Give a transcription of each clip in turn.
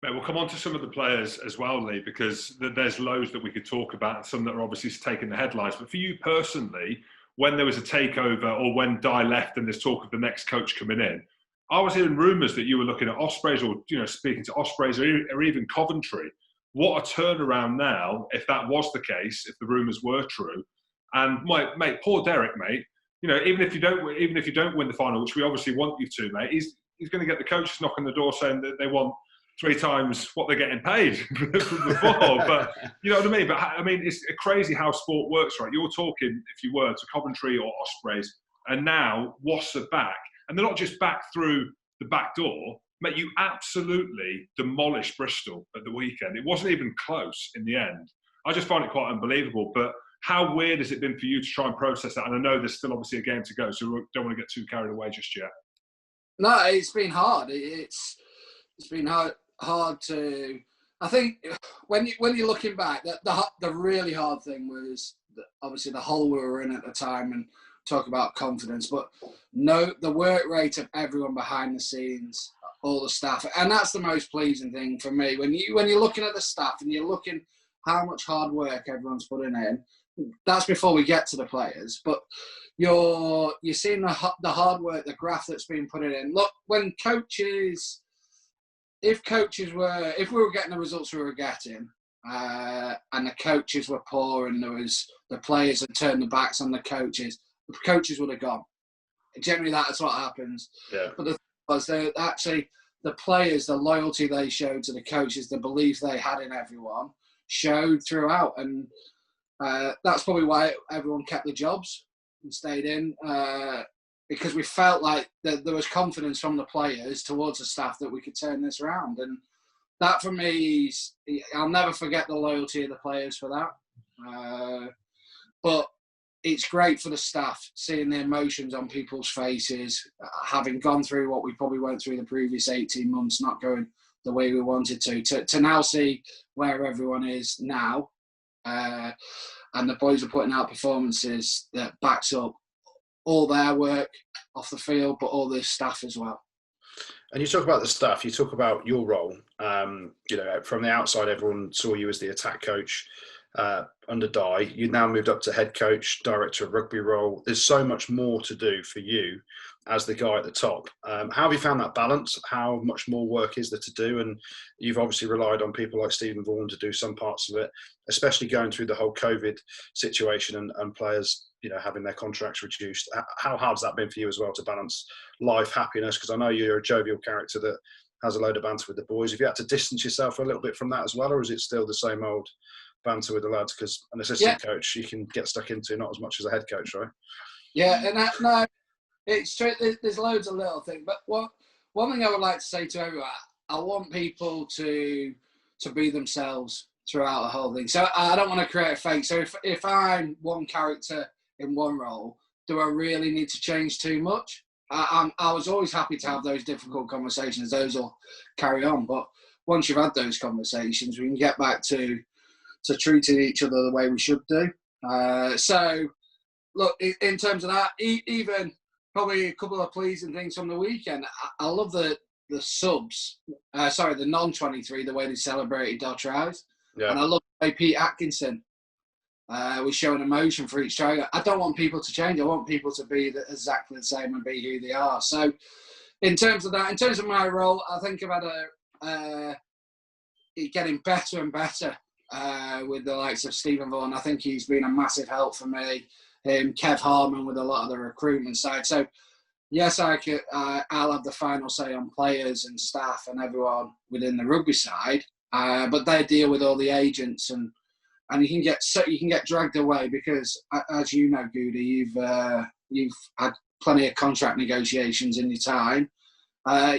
Mate, we'll come on to some of the players as well, Lee, because there's loads that we could talk about, and some that are obviously taking the headlines. But for you personally, when there was a takeover or when Dai left and there's talk of the next coach coming in, I was hearing rumours that you were looking at Ospreys or speaking to Ospreys or even Coventry. What a turnaround now, if that was the case, if the rumours were true. And mate, poor Derek, mate. Even if you don't win the final, which we obviously want you to, mate, he's going to get the coaches knocking the door saying that they want 3 times what they're getting paid from before. But you know what I mean? But I mean, it's crazy how sport works, right? You're talking, if you were, to Coventry or Ospreys, and now Wasps are back. And they're not just back through the back door. Mate, you absolutely demolished Bristol at the weekend. It wasn't even close in the end. I just find it quite unbelievable. But how weird has it been for you to try and process that? And I know there's still obviously a game to go, so we don't want to get too carried away just yet. No, it's been hard. It's been hard to. I think when you're looking back, the really hard thing was obviously the hole we were in at the time, and talk about confidence, but no, the work rate of everyone behind the scenes, all the staff, and that's the most pleasing thing for me. When you're looking at the staff and you're looking how much hard work everyone's putting in, that's before we get to the players. But you're seeing the hard work, the graft that's been put in. Look, when coaches. If we were getting the results we were getting, and the coaches were poor, and the players had turned their backs on the coaches would have gone. Generally, that's what happens. Yeah. But the thing was, the players, the loyalty they showed to the coaches, the belief they had in everyone, showed throughout, and that's probably why everyone kept the jobs and stayed in. Because we felt like there was confidence from the players towards the staff that we could turn this around. And that, for me, I'll never forget the loyalty of the players for that. But it's great for the staff, seeing the emotions on people's faces, having gone through what we probably went through the previous 18 months, not going the way we wanted to now see where everyone is now. And the boys are putting out performances that backs up all their work off the field, but all the staff as well. And you talk about the staff, you talk about your role. From the outside, everyone saw you as the attack coach under Dai. You now moved up to head coach, director of rugby role. There's so much more to do for you as the guy at the top. How have you found that balance? How much more work is there to do? And you've obviously relied on people like Stephen Vaughan to do some parts of it, especially going through the whole COVID situation and players, having their contracts reduced. How hard has that been for you as well to balance life, happiness? Because I know you're a jovial character that has a load of banter with the boys. Have you had to distance yourself a little bit from that as well, or is it still the same old banter with the lads? Because an assistant coach you can get stuck into, not as much as a head coach, right? Yeah, and no, it's true. There's loads of little things, but one thing I would like to say to everyone, I want people to be themselves throughout the whole thing. So I don't want to create a fake. So if I'm one character in one role, do I really need to change too much? I was always happy to have those difficult conversations. Those will carry on. But once you've had those conversations, we can get back to treating each other the way we should do. So, look, in terms of that, even probably a couple of pleasing things from the weekend. I love the subs, the non-23, the way they celebrated their tries. Yeah. And I love the way Pete Atkinson was showing emotion for each try. I don't want people to change. I want people to be exactly the same and be who they are. So in terms of that, in terms of my role, I think about it getting better and better with the likes of Stephen Vaughan. I think he's been a massive help for me. Kev Harman with a lot of the recruitment side. So yes, I'll have the final say on players and staff and everyone within the rugby side. But they deal with all the agents and you can get dragged away because, as you know, Goody, you've had plenty of contract negotiations in your time.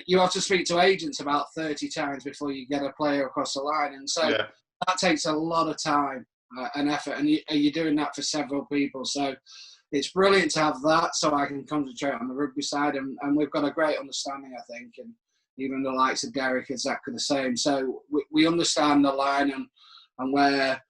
You have to speak to agents about 30 times before you get a player across the line, and so that takes a lot of time and effort, and you're doing that for several people. So it's brilliant to have that, so I can concentrate on the rugby side, and we've got a great understanding, I think, and even the likes of Derek and Zach are the same. So we understand the line and where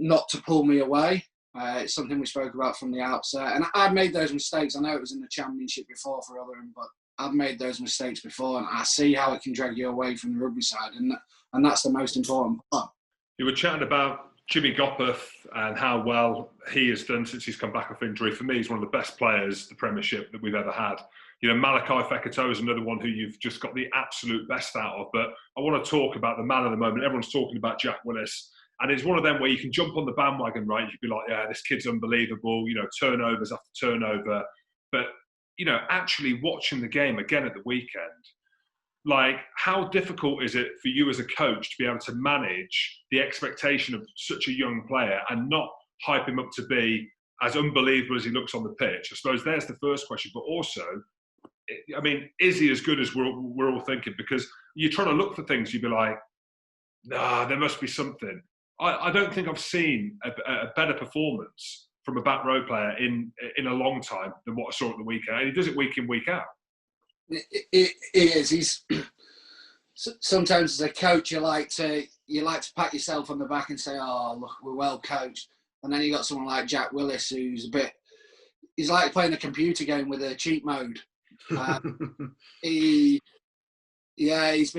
not to pull me away. It's something we spoke about from the outset. And I've made those mistakes. I know it was in the Championship before for others, but I've made those mistakes before, and I see how it can drag you away from the rugby side, and that's the most important part. You were chatting about Jimmy Gopperth and how well he has done since he's come back off injury. For me, he's one of the best players, the Premiership, that we've ever had. You know, Malachi Fekito is another one who you've just got the absolute best out of. But I want to talk about the man of the moment. Everyone's talking about Jack Willis. And it's one of them where you can jump on the bandwagon, right? You'd be like, yeah, this kid's unbelievable, you know, turnovers after turnover. But, you know, actually watching the game again at the weekend, like, how difficult is it for you as a coach to be able to manage the expectation of such a young player and not hype him up to be as unbelievable as he looks on the pitch? I suppose there's the first question. But also, I mean, is he as good as we're all thinking? Because you're trying to look for things, you'd be like, nah, there must be something. I don't think I've seen a better performance from a back row player in a long time than what I saw at the weekend. And he does it week in, week out. It is. He's sometimes as a coach, you like to pat yourself on the back and say, "Oh, look, we're well coached." And then you got someone like Jack Willis, who's he's like playing a computer game with a cheat mode. He has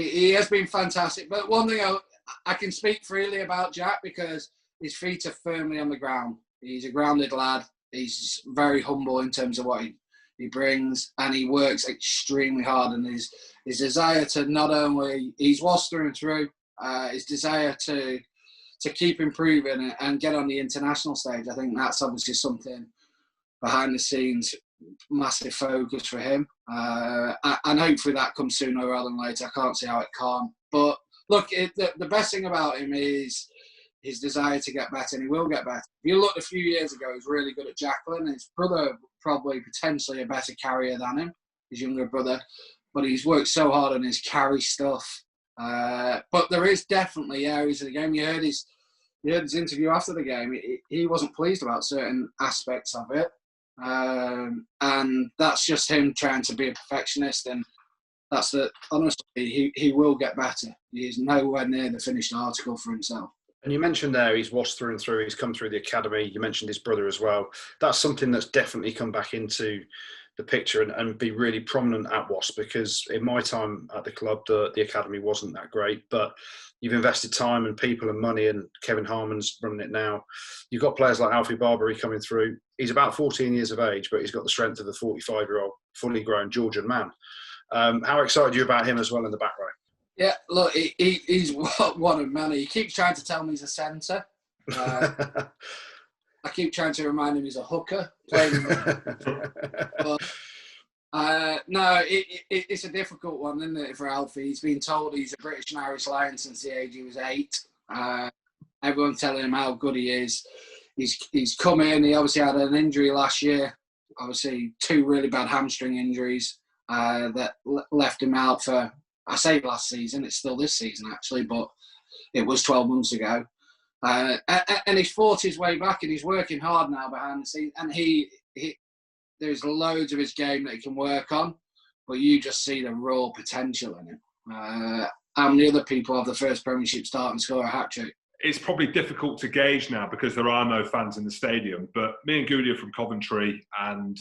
been fantastic. But one thing I can speak freely about Jack because his feet are firmly on the ground. He's a grounded lad. He's very humble in terms of what he brings, and he works extremely hard. And his desire to not only, he's Wasps through and through, his desire to keep improving and get on the international stage. I think that's obviously something behind the scenes, massive focus for him. And hopefully that comes sooner rather than later. I can't see how it can't. But look, the best thing about him is his desire to get better, and he will get better. If you looked a few years ago, he was really good at Jacqueline. His brother probably potentially a better carrier than him, his younger brother. But he's worked so hard on his carry stuff. But there is definitely areas of the game. You heard his interview after the game. He wasn't pleased about certain aspects of it. And that's just him trying to be a perfectionist, and honestly, he will get better. He is nowhere near the finished article for himself. And you mentioned there he's Wasps through and through. He's come through the academy. You mentioned his brother as well. That's something that's definitely come back into the picture and be really prominent at Wasps, because in my time at the club, the academy wasn't that great. But you've invested time and people and money, and Kevin Harmon's running it now. You've got players like Alfie Barbary coming through. He's about 14 years of age, but he's got the strength of a 45-year-old, fully grown Georgian man. How excited are you about him as well in the back row? Yeah, look, he's one of many. He keeps trying to tell me he's a centre. I keep trying to remind him he's a hooker. But, no, it's a difficult one, isn't it, for Alfie? He's been told he's a British and Irish Lion since the age he was 8. Everyone's telling him how good he is. He's come in. He obviously had an injury last year. Obviously, 2 really bad hamstring injuries that left him out for, I say last season, it's still this season actually, but it was 12 months ago. And he's fought his way back, and he's working hard now behind the scenes. And there's loads of his game that he can work on, but you just see the raw potential in him. How many other people have the first Premiership start and score a hat-trick? It's probably difficult to gauge now because there are no fans in the stadium. But me and Goody are from Coventry, and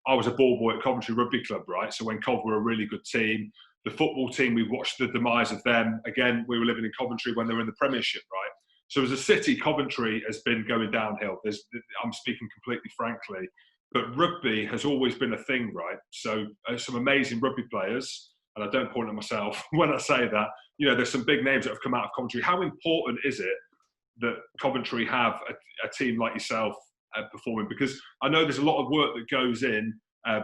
I was a ball boy at Coventry Rugby Club, right? So when Cov were a really good team, the football team, we watched the demise of them. Again, we were living in Coventry when they were in the Premiership, right? So as a city, Coventry has been going downhill. I'm speaking completely frankly. But rugby has always been a thing, right? So some amazing rugby players, and I don't point at myself when I say that, you know, there's some big names that have come out of Coventry. How important is it that Coventry have a team like yourself performing? Because I know there's a lot of work that goes in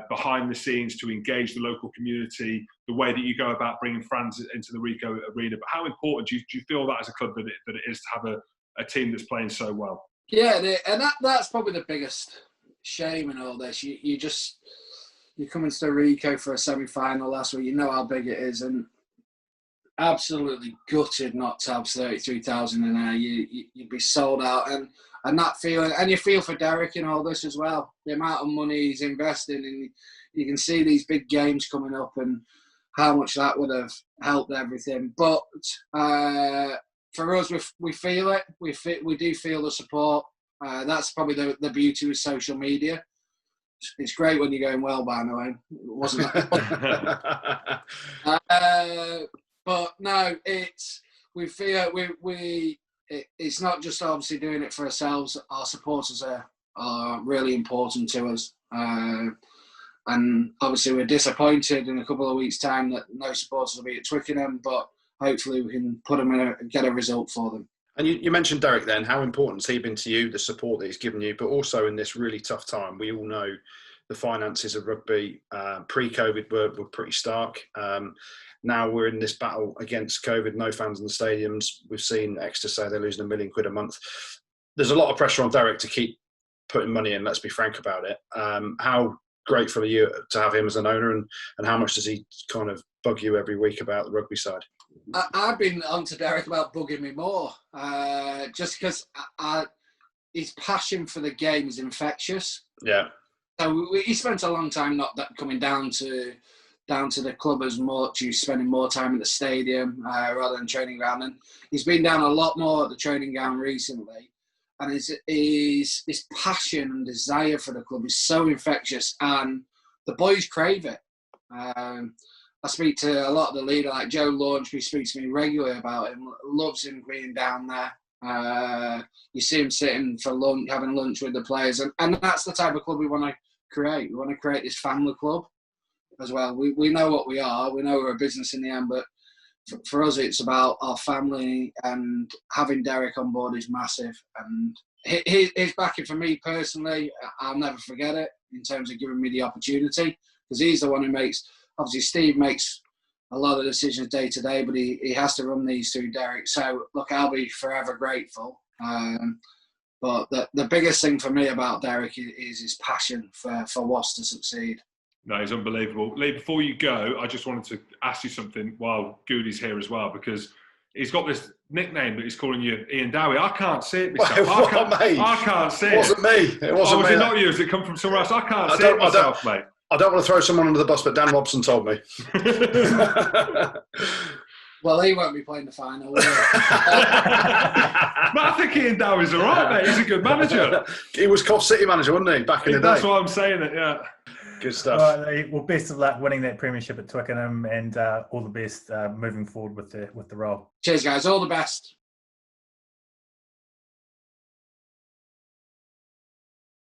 behind the scenes to engage the local community, the way that you go about bringing fans into the Ricoh arena. But how important do you feel that as a club that it is to have a team that's playing so well? Yeah, and that's probably the biggest shame in all this. You come into the Ricoh for a semi-final last week. You know how big it is, and absolutely gutted not to have 33,000 in there. You'd be sold out, and that feeling, and you feel for Derek in all this as well. The amount of money he's investing, and you can see these big games coming up, and how much that would have helped everything. But for us, we feel it. We do feel the support. That's probably the beauty with social media. it's great when you're going well, by the way. It wasn't. But no, we feel it's not just obviously doing it for ourselves. Our supporters are really important to us. And obviously we're disappointed in a couple of weeks' time that no supporters will be at Twickenham, but hopefully we can put them get a result for them. And you mentioned Derek then. How important has he been to you, the support that he's given you, but also in this really tough time? We all know the finances of rugby pre-COVID were pretty stark. Now we're in this battle against COVID, no fans in the stadiums. We've seen Exeter say they're losing £1 million a month. There's a lot of pressure on Derek to keep putting money in, let's be frank about it. How grateful are you to have him as an owner, and how much does he kind of bug you every week about the rugby side? I've been on to Derek about bugging me more, just because his passion for the game is infectious. Yeah. So he spent a long time not coming down to the club as much. He's spending more time at the stadium rather than training ground, and he's been down a lot more at the training ground recently. And his passion and desire for the club is so infectious, and the boys crave it. I speak to a lot of the leader, like Joe Launchby speaks to me regularly about him, loves him being down there. You see him sitting for lunch, having lunch with the players, and that's the type of club we want to create. We want to create this family club as well. We know what we are. We know we're a business in the end, but for us, it's about our family, and having Derek on board is massive. And his backing for me personally, I'll never forget it in terms of giving me the opportunity, because he's the one who makes. Obviously, Steve makes a lot of decisions day to day, but he has to run these through Derek. So, look, I'll be forever grateful. But the biggest thing for me about Derek is his passion for Wasps to succeed. No, he's unbelievable. Lee, before you go, I just wanted to ask you something while Goody's here as well, because he's got this nickname that he's calling you Ian Dowie. I can't see it myself. I can't see it. It wasn't me. It wasn't me. Was it not you? Has it come from somewhere else? I can't see it myself, mate. I don't want to throw someone under the bus, but Dan Robson told me. Well, he won't be playing the final, will he? But I think Ian Dowie's all right, mate. He's a good manager. He was Cov City manager, wasn't he, back in the day? That's why I'm saying it, yeah. Good stuff. All right, well, best of luck winning that premiership at Twickenham, and all the best moving forward with the role. Cheers, guys. All the best.